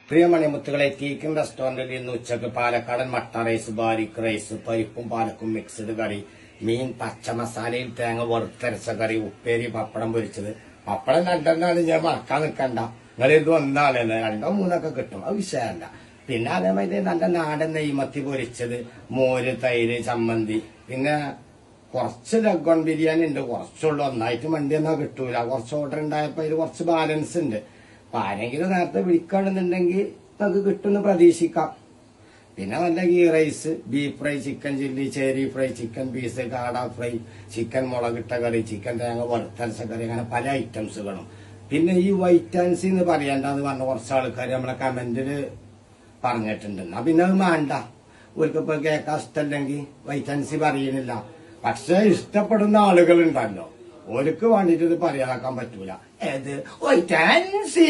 പ്രിയ മണിമുത്തുകളെ, തീക്കൻ റെസ്റ്റോറന്റിൽ ഇന്ന് ഉച്ചക്ക് പാലക്കാടൻ മട്ട റൈസ്, ബാരിക് റൈസ്, പരിപ്പും പാലക്കും മിക്സ്ഡ് കറി, മീൻ പച്ച മസാലയിൽ തേങ്ങ വറുത്തരച്ച കറി, ഉപ്പേരി, പപ്പടം പൊരിച്ചത്. പപ്പടം രണ്ടെണ്ണാണ്, ഞാൻ മറക്കാൻ നിൽക്കണ്ട. നിങ്ങൾ ഇത് ഒന്നാളല്ലേ, 2 3 ഒക്കെ കിട്ടും, അത് വിഷയമല്ല. പിന്നെ അതേമാതിരി നല്ല നാടൻ നെയ്മത്തി പൊരിച്ചത്, മോര്, തൈര്, ചമ്മന്തി. പിന്നെ കുറച്ച് ലഗോൺ ബിരിയാണി ഉണ്ട്, കുറച്ചുള്ളൂ. ഒന്നായിട്ട് വണ്ടിയൊന്നും കിട്ടൂല. കുറച്ച് ഓർഡർ ഉണ്ടായപ്പോ അതിൽ കുറച്ച് ബാലൻസ് ഉണ്ട്. അപ്പൊ ആരെങ്കിലും നേരത്തെ വിളിക്കുകയാണെന്നുണ്ടെങ്കിൽ നമുക്ക് കിട്ടുമെന്ന് പ്രതീക്ഷിക്കാം. പിന്നെ നല്ല ghee rice, beef fry, chicken chilli, ചേരി ഫ്രൈ, ചിക്കൻ പീസ്, കാട ഫ്രൈ, ചിക്കൻ മുളകിട്ട കറി, ചിക്കൻ തേങ്ങ വറുത്തരച്ച കറി, അങ്ങനെ പല ഐറ്റംസുകളും. പിന്നെ ഈ വൈറ്റാൻസി എന്ന് പറയണ്ടെന്ന് പറഞ്ഞ കുറച്ച് ആൾക്കാർ നമ്മളെ കമന്റില് പറഞ്ഞിട്ടുണ്ട്. എന്നാ പിന്നെ അത് വേണ്ട, ഒരിക്കപ്പോ കേൾക്കാൻ ഇഷ്ടമല്ലെങ്കിൽ വൈറ്റാൻസി പറയുന്നില്ല. പക്ഷെ ഇഷ്ടപ്പെടുന്ന ആളുകളുണ്ടല്ലോ, ഓർക്ക് വേണ്ടിട്ട് ഇത് പറയാതാക്കാൻ പറ്റൂല. ഏത് വൈറ്റാൻസി